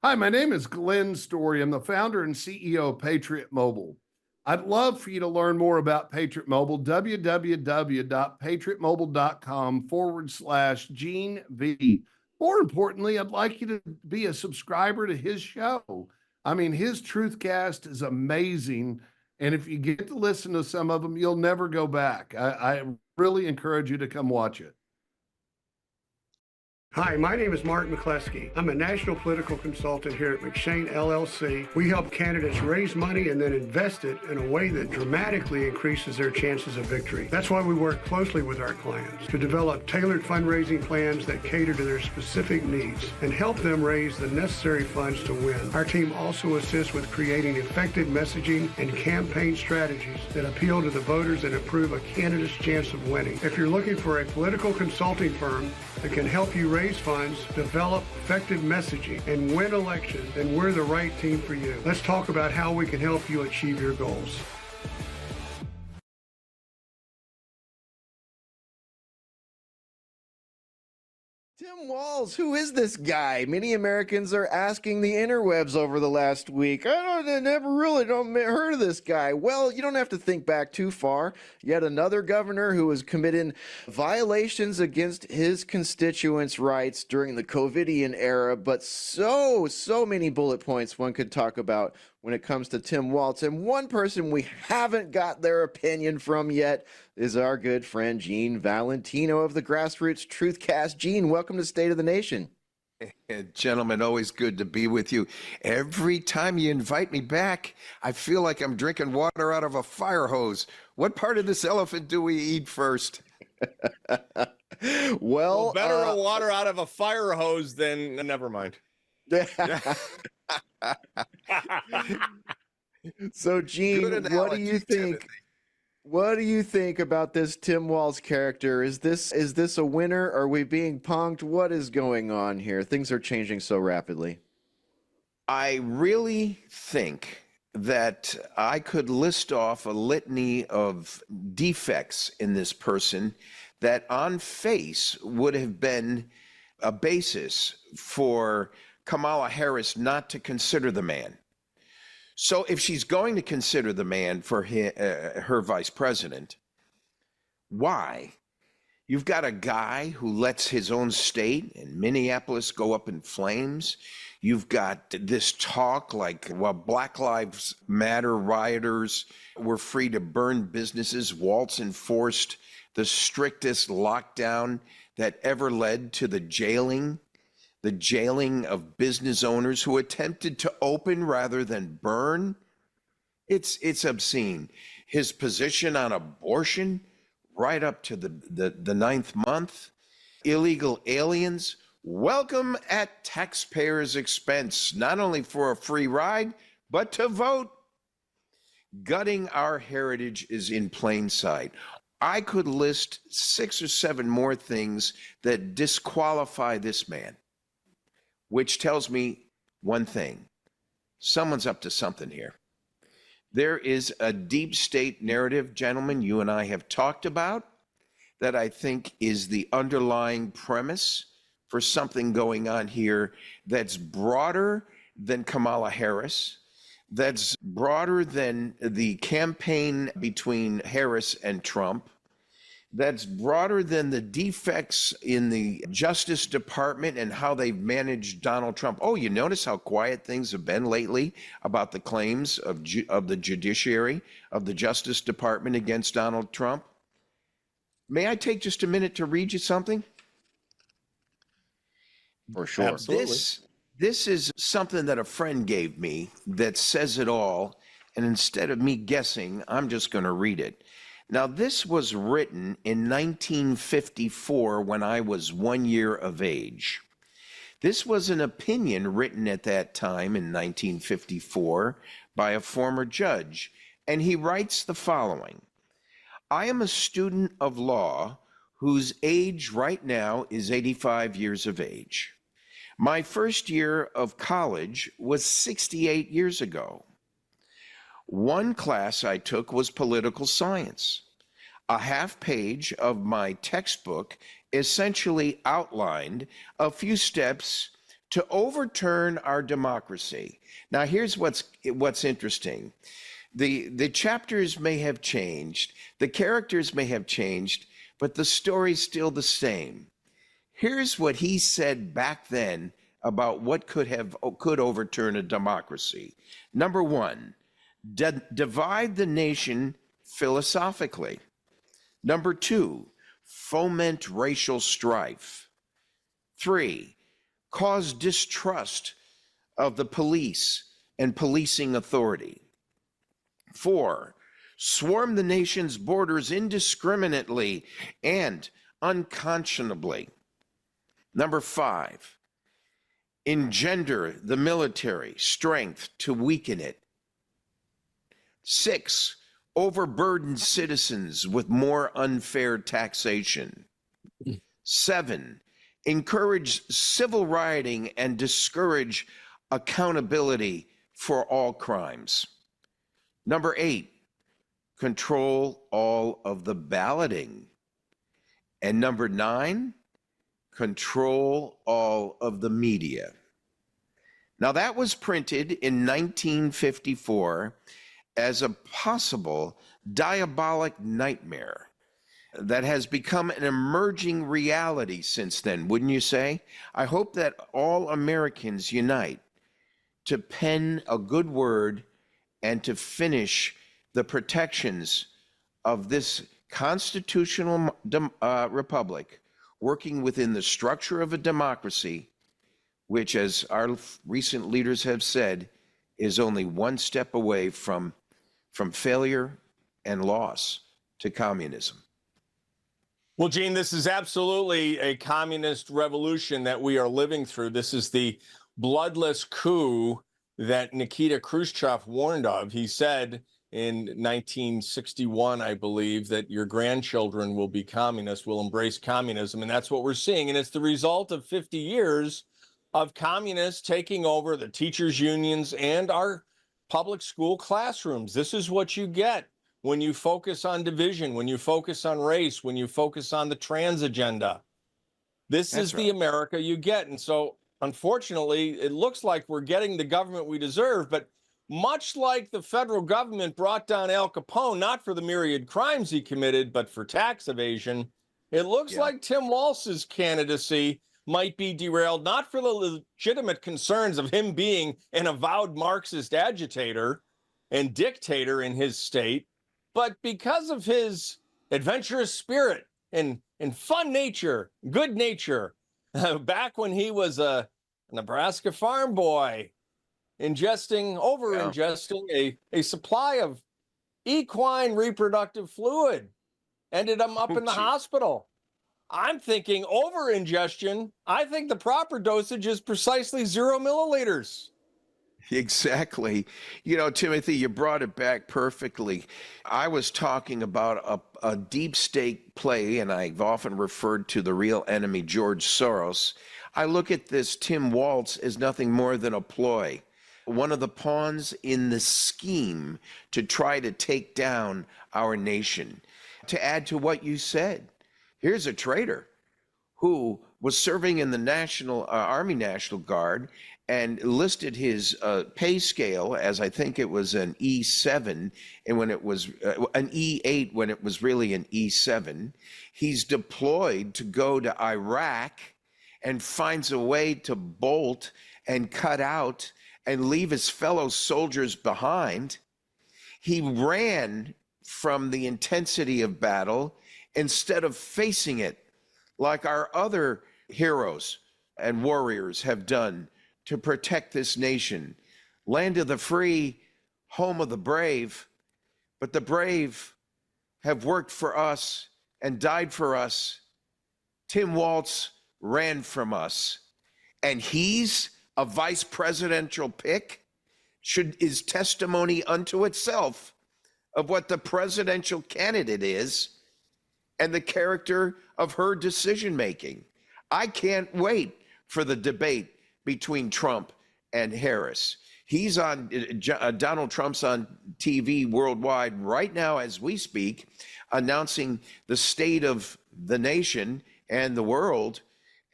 Hi, my name is Glenn Story. I'm the founder and CEO of Patriot Mobile. I'd love for you to learn more about Patriot Mobile, www.patriotmobile.com/Gene V. More importantly, I'd like you to be a subscriber to his show. I mean, his Truthcast is amazing. And if you get to listen to some of them, you'll never go back. I really encourage you to come watch it. Hi, my name is Mark McCleskey. I'm a national political consultant here at McShane LLC. We help candidates raise money and then invest it in a way that dramatically increases their chances of victory. That's why we work closely with our clients to develop tailored fundraising plans that cater to their specific needs and help them raise the necessary funds to win. Our team also assists with creating effective messaging and campaign strategies that appeal to the voters and improve a candidate's chance of winning. If you're looking for a political consulting firm that can help you raise funds, develop effective messaging, and win elections, then we're the right team for you. Let's talk about how we can help you achieve your goals. Tim Walz, who is this guy? Many Americans are asking the interwebs over the last week. I never really heard of this guy. Well, you don't have to think back too far. Yet another governor who was committing violations against his constituents' rights during the COVIDian era, but so many bullet points one could talk about when it comes to Tim Walz. And one person we haven't got their opinion from yet is our good friend Gene Valentino of the Grassroots Truthcast. Gene, welcome to State of the Nation. Gentlemen, always good to be with you. Every time you invite me back, I feel like I'm drinking water out of a fire hose. What part of this elephant do we eat first? Well, better water out of a fire hose than never mind. So, Gene, what do you think? Timothy. What do you think about this Tim Walz character? Is this a winner? Are we being punked? What is going on here? Things are changing so rapidly. I really think that I could list off a litany of defects in this person that on face would have been a basis for Kamala Harris not to consider the man. So if she's going to consider the man for her vice president, why? You've got a guy who lets his own state in Minneapolis go up in flames. You've got this talk like, well, Black Lives Matter rioters were free to burn businesses. Walz enforced the strictest lockdown that ever led to the jailing of business owners who attempted to open rather than burn. It's obscene. His position on abortion right up to the ninth month. Illegal aliens, welcome at taxpayers' expense, not only for a free ride, but to vote. Gutting our heritage is in plain sight. I could list 6 or 7 more things that disqualify this man, which tells me one thing. Someone's up to something here. There is a deep state narrative, gentlemen, you and I have talked about, that I think is the underlying premise for something going on here that's broader than Kamala Harris, that's broader than the campaign between Harris and Trump, that's broader than the defects in the Justice Department and how they've managed Donald Trump. Oh, you notice how quiet things have been lately about the claims of the judiciary, of the Justice Department against Donald Trump? May I take just a minute to read you something? For sure. Absolutely. This is something that a friend gave me that says it all. And instead of me guessing, I'm just going to read it. Now, this was written in 1954 when I was 1 year of age. This was an opinion written at that time in 1954 by a former judge. And he writes the following: I am a student of law whose age right now is 85 years of age. My first year of college was 68 years ago. One class I took was political science. A half page of my textbook essentially outlined a few steps to overturn our democracy. Now, here's what's interesting. The chapters may have changed, the characters may have changed, but the story's still the same. Here's what he said back then about what could overturn a democracy. Number one, divide the nation philosophically. Number two, foment racial strife. 3, cause distrust of the police and policing authority. 4, swarm the nation's borders indiscriminately and unconscionably. Number 5, engender the military strength to weaken it. 6, overburden citizens with more unfair taxation. 7, encourage civil rioting and discourage accountability for all crimes. Number 8, control all of the balloting. And number 9, control all of the media. Now, that was printed in 1954 as a possible diabolic nightmare that has become an emerging reality since then, wouldn't you say? I hope that all Americans unite to pen a good word and to finish the protections of this constitutional republic, working within the structure of a democracy, which, as our recent leaders have said, is only one step away from failure and loss to communism. Well, Gene, this is absolutely a communist revolution that we are living through. This is the bloodless coup that Nikita Khrushchev warned of. He said in 1961, I believe, that your grandchildren will be communists, will embrace communism. And that's what we're seeing. And it's the result of 50 years of communists taking over the teachers' unions and our public school classrooms. This is what you get when you focus on division, when you focus on race, when you focus on the trans agenda. This is the America you get. And so, unfortunately, it looks like we're getting the government we deserve. But much like the federal government brought down Al Capone, not for the myriad crimes he committed, but for tax evasion, it looks like Tim Walz's candidacy might be derailed, not for the legitimate concerns of him being an avowed Marxist agitator and dictator in his state, but because of his adventurous spirit and fun nature, good nature, back when he was a Nebraska farm boy, over-ingesting a supply of equine reproductive fluid, ended him up in the hospital. I'm thinking over-ingestion. I think the proper dosage is precisely 0 milliliters. Exactly. You know, Timothy, you brought it back perfectly. I was talking about a deep state play, and I've often referred to the real enemy, George Soros. I look at this Tim Walz as nothing more than a ploy, one of the pawns in the scheme to try to take down our nation. To add to what you said, here's a traitor who was serving in the National Army National Guard and listed his pay scale as, I think it was an E7, and when it was an E8 when it was really an E7. He's deployed to go to Iraq and finds a way to bolt and cut out and leave his fellow soldiers behind. He ran from the intensity of battle instead of facing it like our other heroes and warriors have done to protect this nation. Land of the free, home of the brave, but the brave have worked for us and died for us. Tim Walz ran from us, and he's a vice presidential pick. Is testimony unto itself of what the presidential candidate is and the character of her decision making. I can't wait for the debate between Trump and Harris. He's on, Donald Trump's on TV worldwide right now as we speak, announcing the state of the nation and the world.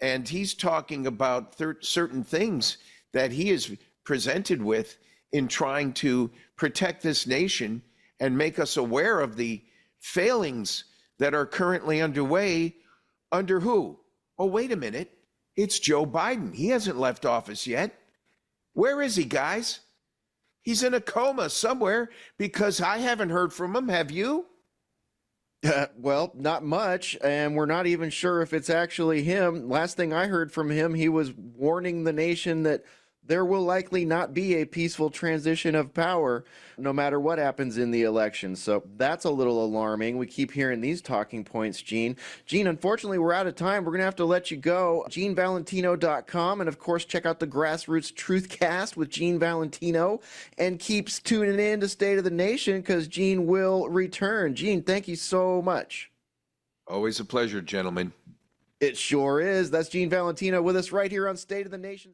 And he's talking about certain things that he is presented with in trying to protect this nation and make us aware of the failings that are currently underway. Under who? Oh, wait a minute. It's Joe Biden. He hasn't left office yet. Where is he, guys? He's in a coma somewhere, because I haven't heard from him. Have you? Well, not much, and we're not even sure if it's actually him. Last thing I heard from him, he was warning the nation that there will likely not be a peaceful transition of power no matter what happens in the election. So that's a little alarming. We keep hearing these talking points, Gene. Gene, unfortunately, we're out of time. We're going to have to let you go. GeneValentino.com, and of course, check out the Grassroots Truthcast with Gene Valentino, and keeps tuning in to State of the Nation, because Gene will return. Gene, thank you so much. Always a pleasure, gentlemen. It sure is. That's Gene Valentino with us right here on State of the Nation.